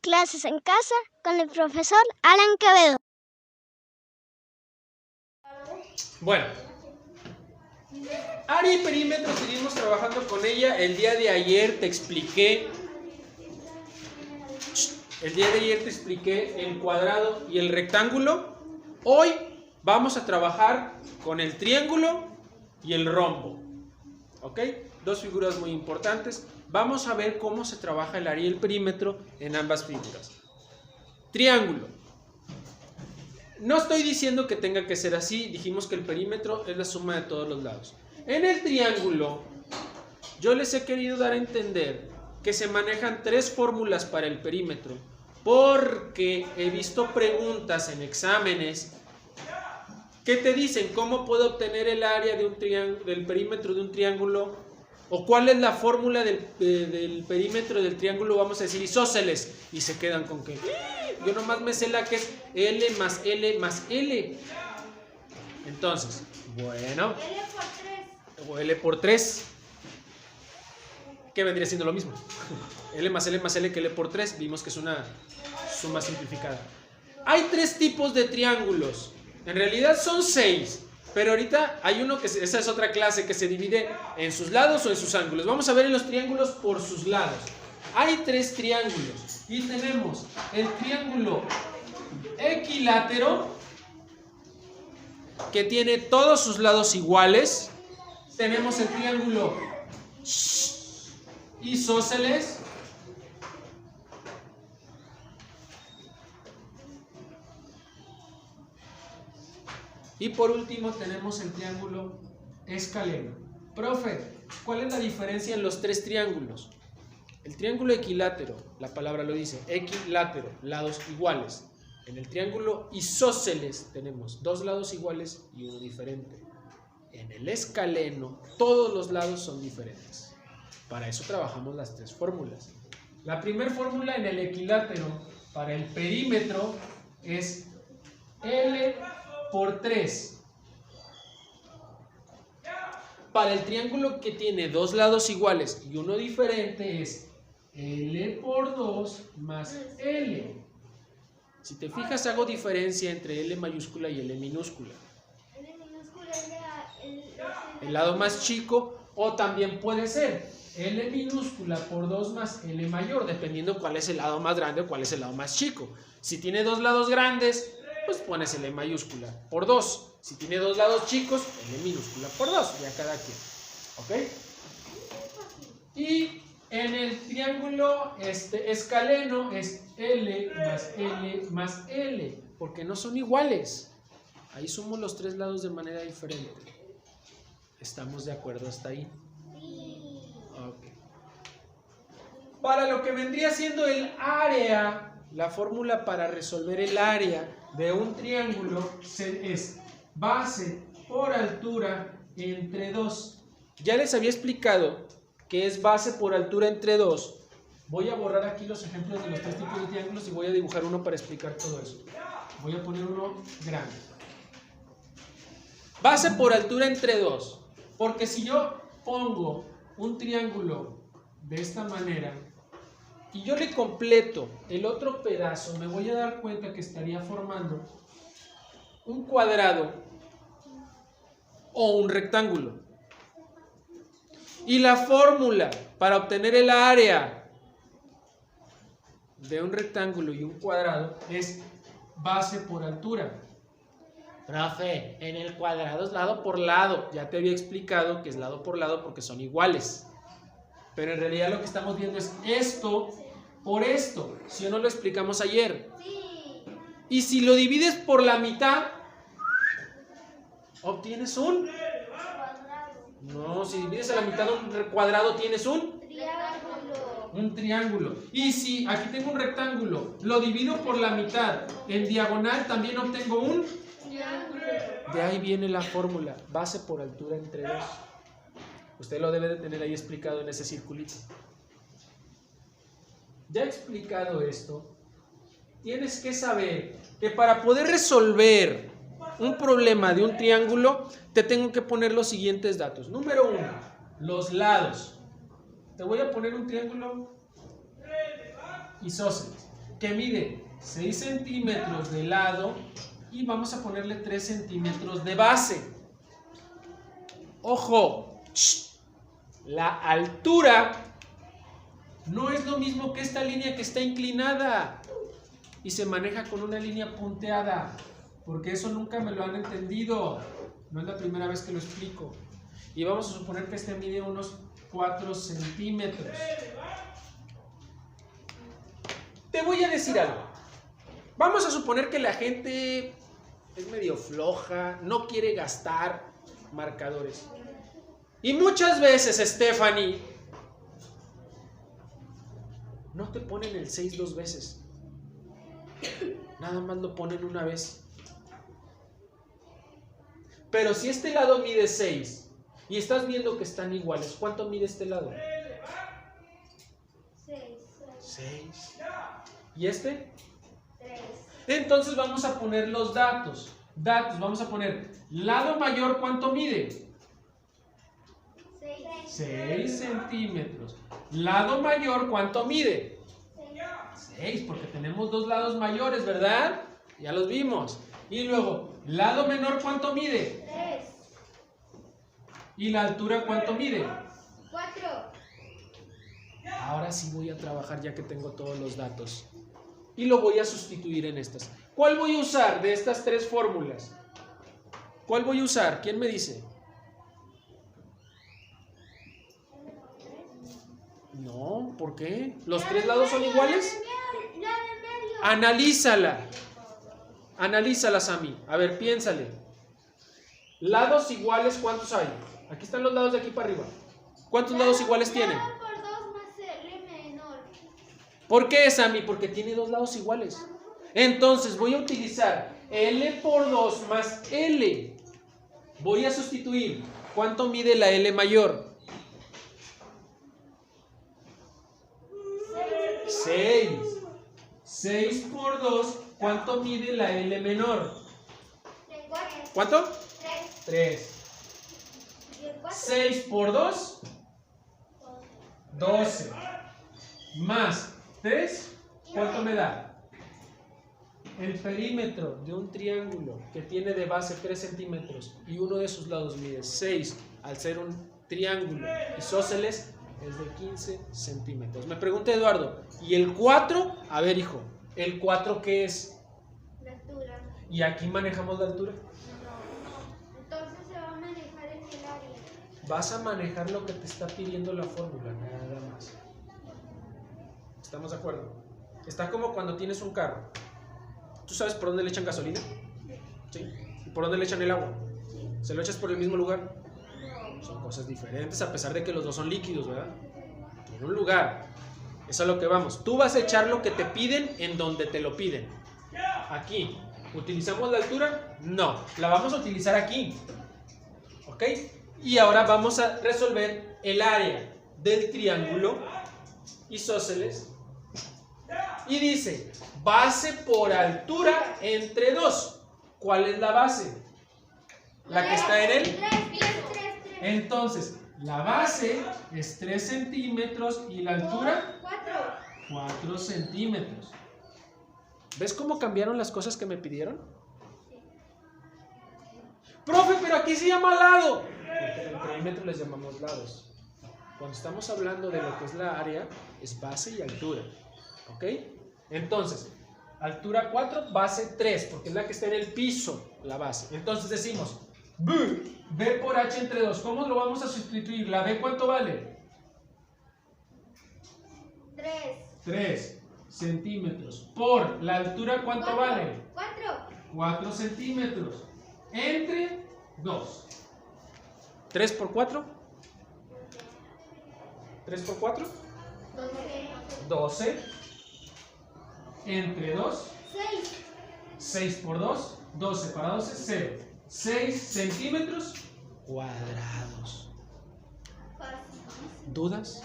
Clases en casa con el profesor Alan Quevedo. Bueno, área y perímetro seguimos trabajando con ella. El día de ayer te expliqué el cuadrado y el rectángulo. Hoy vamos a trabajar con el triángulo y el rombo. ¿Ok? Dos figuras muy importantes. Vamos a ver cómo se trabaja el área y el perímetro en ambas figuras. Triángulo. No estoy diciendo que tenga que ser así. Dijimos que el perímetro es la suma de todos los lados. En el triángulo, yo les he querido dar a entender que se manejan tres fórmulas para el perímetro, porque he visto preguntas en exámenes que te dicen cómo puedo obtener el área de un del perímetro de un triángulo, o cuál es la fórmula del perímetro del triángulo, vamos a decir isósceles, y se quedan con que yo nomás me sé la que es L más L más L. Entonces, bueno, L por 3. o L por 3, que vendría siendo lo mismo. L más L que L por 3, vimos que es una suma simplificada. Hay tres tipos de triángulos. En realidad son 6, pero ahorita hay uno que esa es otra clase que se divide en sus lados o en sus ángulos. Vamos a ver en los triángulos por sus lados. Hay tres triángulos y tenemos el triángulo equilátero, que tiene todos sus lados iguales. Tenemos el triángulo isósceles, y por último tenemos el triángulo escaleno. Profe, ¿cuál es la diferencia en los tres triángulos? El triángulo equilátero, la palabra lo dice, equilátero, lados iguales. En el triángulo isósceles tenemos dos lados iguales y uno diferente. En el escaleno, todos los lados son diferentes. Para eso trabajamos las tres fórmulas. La primera fórmula en el equilátero para el perímetro es L por 3. Para el triángulo que tiene dos lados iguales y uno diferente es L por 2 más L. Si te fijas, hago diferencia entre L mayúscula y L minúscula. L minúscula es El lado más chico, o también puede ser L minúscula por 2 más L mayor, dependiendo cuál es el lado más grande o cuál es el lado más chico. Si tiene dos lados grandes, pues pones L mayúscula por 2. Si tiene dos lados chicos, L minúscula por 2, ya cada quien. ¿Ok? Y en el triángulo escaleno es L más L, porque no son iguales. Ahí sumo los tres lados de manera diferente. ¿Estamos de acuerdo hasta ahí? Sí. Ok. Para lo que vendría siendo el área, la fórmula para resolver el área de un triángulo es base por altura entre 2. Ya les había explicado que es base por altura entre 2. Voy a borrar aquí los ejemplos de los tres tipos de triángulos y voy a dibujar uno para explicar todo eso. Voy a poner uno grande. Base por altura entre 2. Porque si yo pongo un triángulo de esta manera y yo le completo el otro pedazo, me voy a dar cuenta que estaría formando un cuadrado o un rectángulo. Y la fórmula para obtener el área de un rectángulo y un cuadrado es base por altura. Profe, en el cuadrado es lado por lado. Ya te había explicado que es lado por lado porque son iguales. Pero en realidad lo que estamos viendo es esto por esto. ¿Sí o no lo explicamos ayer? Sí. Y si lo divides por la mitad, obtienes un... No, si divides a la mitad un cuadrado, tienes un triángulo. Y si aquí tengo un rectángulo, lo divido por la mitad, en diagonal también obtengo un triángulo. De ahí viene la fórmula, base por altura entre 2. Usted lo debe de tener ahí explicado en ese circulito. Ya explicado esto, tienes que saber que para poder resolver un problema de un triángulo, te tengo que poner los siguientes datos. Número 1, los lados. Te voy a poner un triángulo isósceles. que mide 6 centímetros de lado y vamos a ponerle 3 centímetros de base. ¡Ojo! La altura no es lo mismo que esta línea que está inclinada y se maneja con una línea punteada, porque eso nunca me lo han entendido. No es la primera vez que lo explico. Y vamos a suponer que este mide unos 4 centímetros. Te voy a decir algo. Vamos a suponer que la gente es medio floja, no quiere gastar marcadores. Y muchas veces, Stephanie, no te ponen el 6 2 veces. Nada más lo ponen una vez. Pero si este lado mide 6 y estás viendo que están iguales, ¿cuánto mide este lado? 6. ¿Y este? 3. Entonces vamos a poner los datos. Vamos a poner lado mayor, ¿cuánto mide? 6 centímetros. Lado mayor, ¿cuánto mide? 6, porque tenemos dos lados mayores, ¿verdad? Ya los vimos. Y luego, lado menor, ¿cuánto mide? 3. ¿Y la altura cuánto mide? 4. Ahora sí voy a trabajar ya que tengo todos los datos. Y lo voy a sustituir en estas. ¿Cuál voy a usar de estas tres fórmulas? ¿Cuál voy a usar? ¿Quién me dice? No, ¿por qué? ¿Los tres lados son iguales? Analízala. Analízala, Sammy. A ver, piénsale. Lados iguales, ¿cuántos hay? Aquí están los lados de aquí para arriba. ¿Cuántos lados iguales tienen? Por 2 más L menor. ¿Por qué, Sammy? Porque tiene dos lados iguales. Entonces voy a utilizar L por 2 más L. Voy a sustituir. ¿Cuánto mide la L mayor? 6. 6 por 2. ¿Cuánto mide la L menor? 4. ¿Cuánto? 3. 3. ¿Y el 4? 6 por 2. 12. Más 3. ¿Cuánto me da? El perímetro de un triángulo que tiene de base 3 centímetros y uno de sus lados mide 6, al ser un triángulo isósceles, es de 15 centímetros. Me pregunta Eduardo, ¿y el 4? A ver, hijo, ¿el 4 qué es? La altura. ¿Y aquí manejamos la altura? No. Entonces se va a manejar en el área. Vas a manejar lo que te está pidiendo la fórmula, nada más. ¿Estamos de acuerdo? Está como cuando tienes un carro. ¿Tú sabes por dónde le echan gasolina? ¿Sí? ¿Y por dónde le echan el agua? ¿Se lo echas por el mismo lugar? Son cosas diferentes, a pesar de que los dos son líquidos, ¿verdad? En un lugar. Eso es a lo que vamos. Tú vas a echar lo que te piden en donde te lo piden. Aquí. ¿Utilizamos la altura? No. La vamos a utilizar aquí. ¿Ok? Y ahora vamos a resolver el área del triángulo isósceles. Y dice, base por altura entre 2. ¿Cuál es la base? La que está en él. 3. Entonces, la base es 3 centímetros y la altura 4 centímetros. ¿Ves cómo cambiaron las cosas que me pidieron? Profe, pero aquí se llama lado. Porque el perímetro les llamamos lados. Cuando estamos hablando de lo que es la área, es base y altura. ¿Ok? Entonces, altura 4, base 3, porque es la que está en el piso, la base. Entonces decimos, B por H entre 2. ¿Cómo lo vamos a sustituir? ¿La B cuánto vale? 3 centímetros. Por la altura, ¿cuánto vale? 4 centímetros. Entre 2. 3 por 4. 3 por 4. 12. Entre 2. 6 por 2. 12 para 12, 0. 6 centímetros cuadrados. ¿Dudas?